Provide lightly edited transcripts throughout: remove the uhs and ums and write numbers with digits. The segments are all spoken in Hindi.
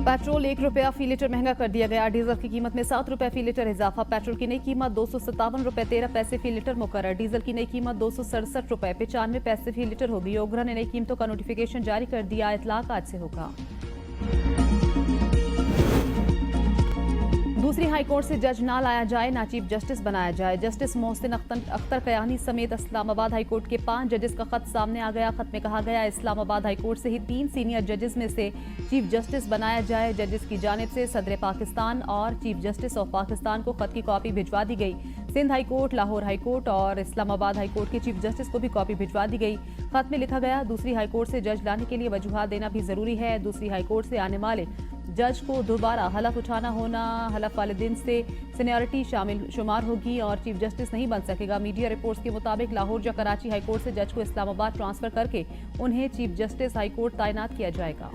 पेट्रोल ₹1 फी लीटर महंगा कर दिया गया। डीजल की कीमत में ₹7 फी लीटर इजाफा। पेट्रोल की नई कीमत ₹257.13 फी लीटर मुकर्रर। डीजल की नई कीमत ₹267.95 फी लीटर होगी। ओगरा ने नई कीमतों का नोटिफिकेशन जारी कर दिया। इतलाक आज से होगा। दूसरी हाईकोर्ट से जज ना लाया जाए, ना चीफ जस्टिस बनाया जाए। जस्टिस मोहसिन अख्तर कयानी समेत इस्लामाबाद हाईकोर्ट के 5 जजेस का खत सामने आ गया। खत में कहा गया इस्लामाबाद हाईकोर्ट से ही 3 सीनियर जजेस में से चीफ जस्टिस बनाया जाए। जजेस की जानिब से सदर पाकिस्तान और चीफ जस्टिस ऑफ पाकिस्तान को खत की कॉपी भिजवा दी गई। सिंध हाईकोर्ट, लाहौर हाईकोर्ट और इस्लामाबाद हाईकोर्ट के चीफ जस्टिस को भी कॉपी भिजवा दी गई। खत में लिखा गया दूसरी हाईकोर्ट से जज लाने के लिए वजूहात देना भी जरूरी है। दूसरी हाईकोर्ट से आने वाले जज को दोबारा हलफ उठाना होना, हलफ वाले दिन से सीनियरिटी शामिल शुमार होगी और चीफ जस्टिस नहीं बन सकेगा। मीडिया रिपोर्ट्स के मुताबिक लाहौर या कराची हाईकोर्ट से जज को इस्लामाबाद ट्रांसफर करके उन्हें चीफ जस्टिस हाईकोर्ट तैनात किया जाएगा।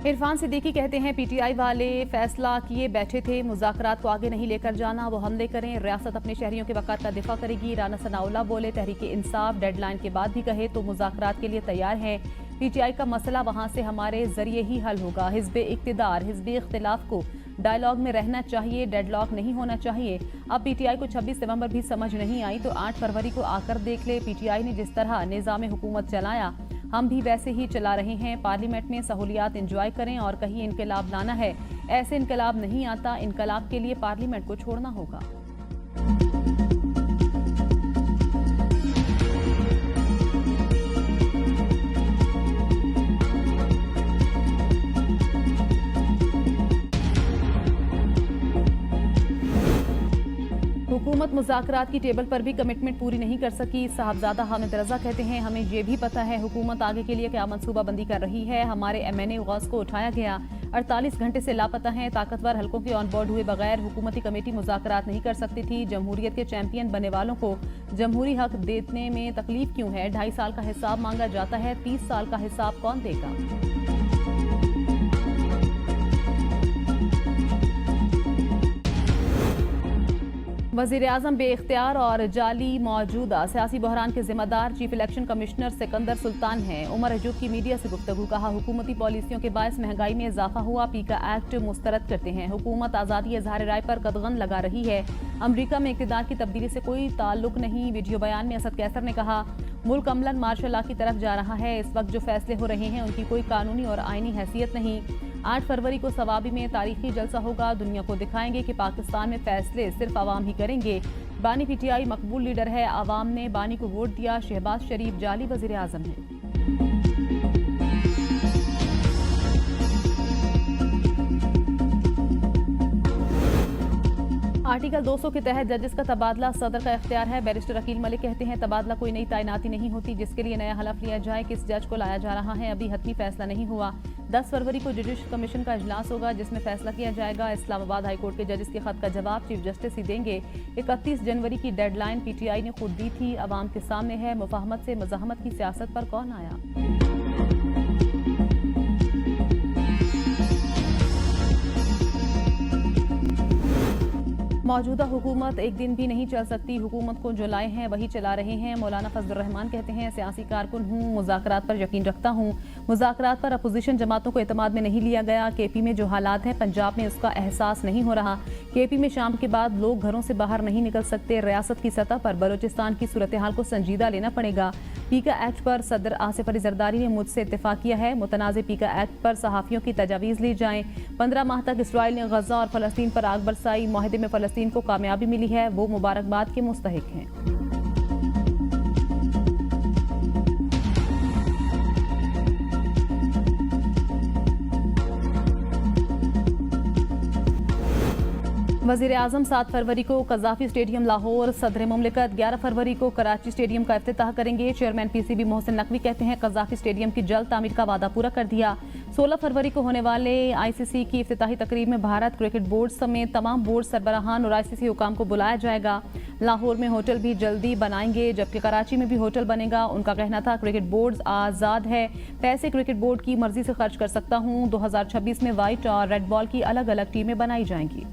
इरफान सिद्दीकी कहते हैं पीटीआई वाले फैसला किए बैठे थे, मुज़ाकरात को आगे नहीं लेकर जाना, वो हमले करें, रियासत अपने शहरियों के वक़ार का दिफा करेगी। राना सनाउल्लाह बोले तहरीके इंसाफ डेडलाइन के बाद भी कहे तो मुज़ाकरात के लिए तैयार है। पीटीआई का मसला वहाँ से हमारे जरिए ही हल होगा। हिज़्ब इक़्तिदार हिज़्बी इख्तिलाफ को डायलॉग में रहना चाहिए, डेडलॉक नहीं होना चाहिए। अब पीटीआई को 26 सितंबर भी समझ नहीं आई तो 8 फरवरी को आकर देख ले। पीटीआई ने जिस तरह निज़ाम हुकूमत चलाया हम भी वैसे ही चला रहे हैं। पार्लियामेंट में सहूलियात एंजॉय करें और कहीं इनकलाब लाना है, ऐसे इनकलाब नहीं आता। इनकलाब के लिए पार्लियामेंट को छोड़ना होगा। हुकूमत मुज़ाकरात की टेबल पर भी कमिटमेंट पूरी नहीं कर सकी। साहबजादा हामिद रजा कहते हैं हमें ये भी पता है हुकूमत आगे के लिए क्या मनसूबाबंदी कर रही है। हमारे MNA गौस को उठाया गया, 48 घंटे से लापता हैं। ताकतवर हलकों के ऑन बोर्ड हुए बगैर हुकूमती कमेटी मुज़ाकरात नहीं कर सकती थी। जमहूरियत के चैंपियन बनने वालों को जमहूरी हक देने में तकलीफ क्यों है? 2.5 साल का हिसाब मांगा जाता है, 30 साल का हिसाब कौन देगा? वज़ीर-ए-आज़म बेइख्तियार और जाली मौजूदा सियासी बहरान के जिम्मेदार chief election commissioner Sikandar Sultan हैं। उमर अजूब की मीडिया से गुफ्तगू, कहा हुकूमती पॉलिसियों के बायस महंगाई में इजाफा हुआ। पीका एक्ट मुस्तरद करते हैं। हुकूमत आज़ादी इज़हार राय पर कदगन लगा रही है। अमरीका में इक़्तिदार की तब्दीली से कोई ताल्लुक नहीं। वीडियो बयान में असद कैसर ने कहा मुल्क अमलन मार्शल लॉ की तरफ जा रहा है। इस वक्त जो फैसले हो रहे हैं उनकी कोई कानूनी और आईनी हैसियत नहीं। 8 फरवरी को सवाबी में तारीखी जलसा होगा। दुनिया को दिखाएंगे कि पाकिस्तान में फैसले सिर्फ आवाम ही करेंगे। बानी पीटीआई मकबूल लीडर है, आवाम ने बानी को वोट दिया। शहबाज शरीफ जाली वज़ीर-ए-आज़म है। आर्टिकल 200 के तहत जजेस का तबादला सदर का इख्तियार है। बैरिस्टर अकील मलिक कहते हैं तबादला कोई नई तैनाती नहीं होती जिसके लिए नया हलफ लिया जाए। किस जज को लाया जा रहा है अभी हतमी फैसला नहीं हुआ। 10 फरवरी को जुडिशल कमीशन का इजलास होगा जिसमें फैसला किया जाएगा। इस्लामाबाद हाईकोर्ट के जजेस के खत का जवाब चीफ जस्टिस ही देंगे। 31 जनवरी की डेडलाइन पीटीआई ने खुद दी थी, अवाम के सामने है। मुफाहमत से मज़ाहमत की सियासत पर कौन आया? मौजूदा हुकूमत एक दिन भी नहीं चल सकती। हुकूमत को जो लाए हैं वही चला रहे हैं। मौलाना फजलुर रहमान कहते हैं सियासी कारकुन हूँ, मुज़ाकरात पर यकीन रखता हूँ। मुज़ाकरात पर अपोजिशन जमातों को एतमाद में नहीं लिया गया। KP में जो हालात हैं पंजाब में उसका एहसास नहीं हो रहा। KP में शाम के बाद लोग घरों से बाहर नहीं निकल सकते। रियासत की सतह पर बलोचिस्तान की सूरत हाल को संजीदा लेना पड़ेगा। पीका एक्ट पर सदर आसिफ अली जरदारी ने मुझसे इत्तेफाक किया है। मुतनाज़ पीका एक्ट पर सहाफ़ियों की तजावीज़ ली जाएं। 15 माह तक इसराइल ने गजा और फ़लस्तीन पर आग बरसाई। मुआहदे में फ़लस्तीन को कामयाबी मिली है, वो मुबारकबाद के मुस्तहिक हैं। वज़ीर-ए-आज़म 7 फरवरी को कज़ाफ़ी स्टेडियम लाहौर, सदर मुमलिकत 11 फरवरी को कराची स्टेडियम का इफ्तिताह करेंगे। चेयरमैन PCB मोहसिन नकवी कहते हैं कज़ाफ़ी स्टेडियम की जल्द तामीर का वादा पूरा कर दिया। 16 फरवरी को होने वाले ICC की इफ्तिताही तकरीब में भारत क्रिकेट बोर्ड समेत तमाम बोर्ड सरबराहान और ICC हुकाम को बुलाया जाएगा। लाहौर में होटल भी जल्दी बनाएंगे जबकि कराची में भी होटल बनेगा। उनका कहना था क्रिकेट बोर्ड आज़ाद है, पैसे क्रिकेट बोर्ड की मर्जी से खर्च कर सकता हूँ। 2026 में व्हाइट और रेड बॉल की अलग अलग टीमें बनाई जाएंगी।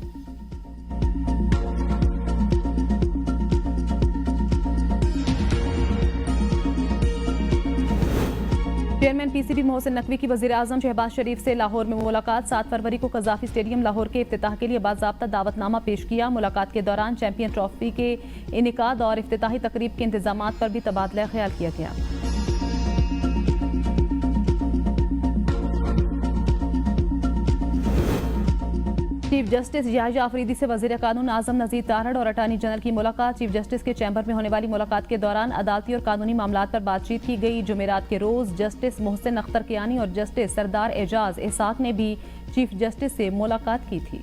चेयरमैन पीसीबी मोहसिन नकवी की वजीर आजम शहबाज शरीफ से लाहौर में मुलाकात। 7 फरवरी को कज़ाफी स्टेडियम लाहौर के इफ्तिताह के लिए बाज़ाब्ता दावतनामा पेश किया। मुलाकात के दौरान चैंपियन ट्रॉफी के इनेकाद और इफ्तिताही तकरीब के इंतजामात पर भी तबादला ख्याल किया गया। चीफ जस्टिस याहिया अफरीदी से वजीर कानून आजम नजीर तारड़ और अटॉर्नी जनरल की मुलाकात। चीफ जस्टिस के चैम्बर में होने वाली मुलाकात के दौरान अदालती और कानूनी मामलात पर बातचीत की गई। जुमेरात के रोज जस्टिस मोहसिन अख्तर कियानी और जस्टिस सरदार एजाज इसाक ने भी चीफ जस्टिस से मुलाकात की थी।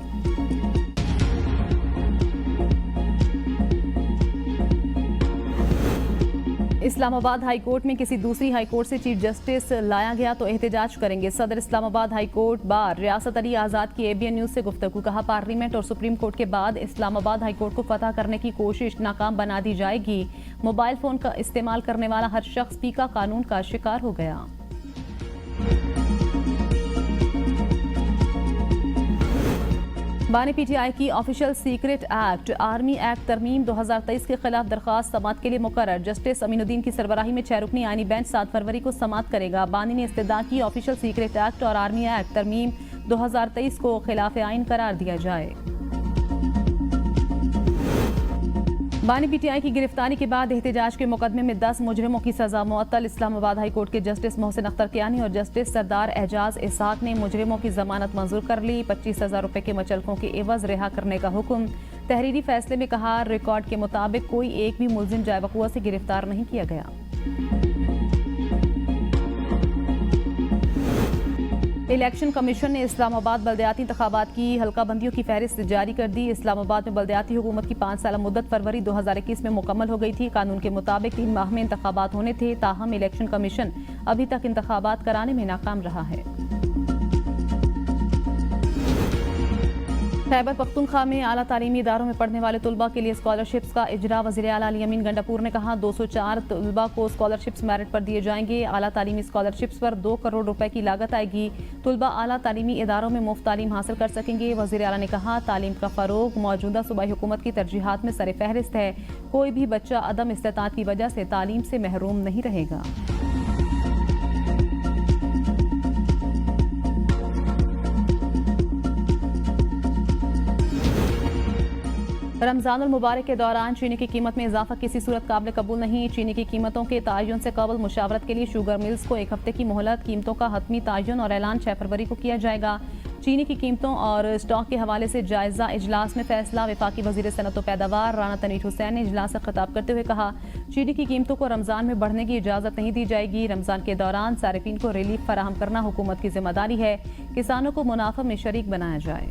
इस्लामाबाद हाई कोर्ट में किसी दूसरी हाई कोर्ट से चीफ जस्टिस लाया गया तो एहतजाज करेंगे। सदर इस्लामाबाद हाई कोर्ट बार रियासत अली आज़ाद की ABN न्यूज़ से गुफ्तगू। कहा, पार्लियामेंट और सुप्रीम कोर्ट के बाद इस्लामाबाद हाई कोर्ट को फतह करने की कोशिश नाकाम बना दी जाएगी। मोबाइल फोन का इस्तेमाल करने वाला हर शख्स पीका कानून का शिकार हो गया। बानी PTI की official secret act army act तरमीम 2023 के खिलाफ दरखास्त समाअत के लिए मुकर्रर। जस्टिस अमीनुद्दीन की सरबराही में 6 रुकनी आईनी बेंच 7 फरवरी को समाअत करेगा। बानी ने इस्तदा की ऑफिशियल सीक्रेट एक्ट और आर्मी एक्ट तरमीम 2023 को खिलाफ आइन करार दिया जाए। बानी PTI की गिरफ्तारी के बाद एहतजाज के मुकदमे में 10 मुजरिमों की सजा मुअत्तल। इस्लामाबाद हाई कोर्ट के जस्टिस मोहसिन अख्तर कियानी और जस्टिस सरदार एजाज इसाक ने मुजरिमों की जमानत मंजूर कर ली। 25,000 रुपए के मचलकों के एवज रिहा करने का हुक्म। तहरीरी फैसले में कहा, रिकॉर्ड के मुताबिक कोई एक भी मुलजिम जायवकुआ से गिरफ्तार नहीं किया गया। इलेक्शन कमीशन ने इस्लामाबाद बल्दियाती इंतखाबात की हल्काबंदियों की फहरिस्त जारी कर दी। इस्लामाबाद में बल्दियाती हुकूमत की 5 साल मुद्दत फरवरी 2021 में मुकम्मल हो गई थी। कानून के मुताबिक 3 माह में इंतखाबात होने थे, ताहम इलेक्शन कमीशन अभी तक इंतखाबात कराने में नाकाम रहा है। खैबर पख्तूनख्वा में आला तालीमी इदारों में पढ़ने वाले तुलबा के लिए स्कॉलरशिप्स का इजरा। वज़ीर आला अली अमीन गंडापुर ने कहा, 204 तुलबा को स्कॉलरशिप्स मेरिट पर दिए जाएंगे। आला तालीमी स्कॉलरशिप्स पर 2 करोड़ रुपए की लागत आएगी। तुलबा आला तालीमी इदारों में मुफ्त तालीम हासिल कर सकेंगे। वज़ीर आला ने कहा, तालीम का फ़रोग मौजूदा सूबाई हुकूमत की तरजीहात में सर फहरिस्त है। कोई भी बच्चा अदम इस्तिताअत की वजह से तालीम से महरूम नहीं रहेगा। रमजानुल मुबारक के दौरान चीनी की कीमत में इजाफा किसी सूरत काबिल कबूल नहीं। चीनी की कीमतों के तयन से कबल मुशावरत के लिए शुगर मिल्स को 1 हफ्ते की मोहलत। कीमतों का हतमी तयन और ऐलान 6 फरवरी को किया जाएगा। चीनी की कीमतों और स्टॉक के हवाले से जायजा इजलास में फैसला। वफाकी वजीर सनअत व पैदावार राना तनीर हुसैन ने इजलास से खिताब करते हुए कहा, चीनी की कीमतों को रमजान में बढ़ने की इजाजत नहीं दी जाएगी। रमजान के दौरान सारिफीन को रिलीफ फराहम करना हुकूमत की जिम्मेदारी है। किसानों को मुनाफा में शरीक बनाया जाए।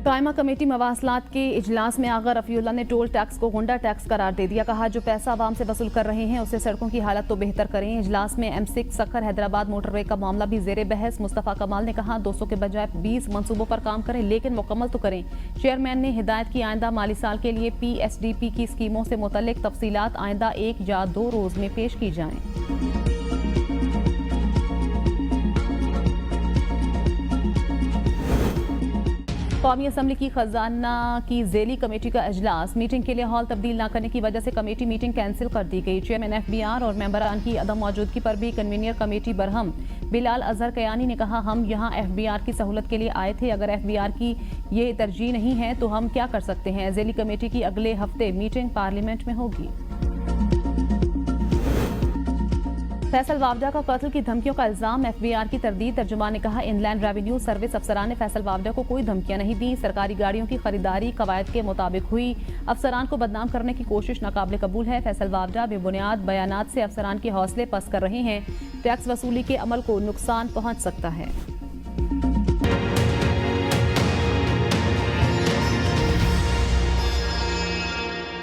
कायमा कमेटी मवासलात के इजलास में आगा रफीउल्लाह ने टोल टैक्स को गुंडा टैक्स करार दे दिया। कहा, जो पैसा आवाम से वसूल कर रहे हैं उससे सड़कों की हालत तो बेहतर करें। इजलास में M6 सक्खर हैदराबाद मोटरवे का मामला भी जेर बहस। मुस्तफ़ा कमाल ने कहा, 200 के बजाय 20 मंसूबों पर काम करें, लेकिन मुकम्मल तो करें। चेयरमैन ने हिदायत की, आइंदा माली साल के लिए PSDP की स्कीमों से मुतल्लिक तफसीलात आइंदा 1 या 2 रोज में पेश की जाएं। कौमी असम्बली की खजाना की ज़ेली कमेटी का इजलास। मीटिंग के लिए हॉल तब्दील न करने की वजह से कमेटी मीटिंग कैंसिल कर दी गई। चेयरमैन FBR और मेंबरान की अदम मौजूदगी पर भी कन्वीनियर कमेटी बरहम। बिलाल अजहर कयानी ने कहा, हम यहाँ FBR की सहूलत के लिए आए थे। अगर FBR की ये तरजीह नहीं है तो हम क्या कर सकते हैं। ज़ेली कमेटी की अगले हफ्ते मीटिंग पार्लियामेंट में होगी। फैसल वावडा का कत्ल की धमकियों का इल्जाम। FBR की तरदीद। तर्जुमान ने कहा, इनलैंड रेवेन्यू सर्विस अफसरान ने फैसल वावडा को कोई धमकियां नहीं दी। सरकारी गाड़ियों की खरीदारी कवायद के मुताबिक हुई। अफसरान को बदनाम करने की कोशिश नाकाबिल कबूल है। फैसल वावडा बेबुनियाद बयानात से अफसरान के हौसले पस्त कर रहे हैं। टैक्स वसूली के अमल को नुकसान पहुंच सकता है।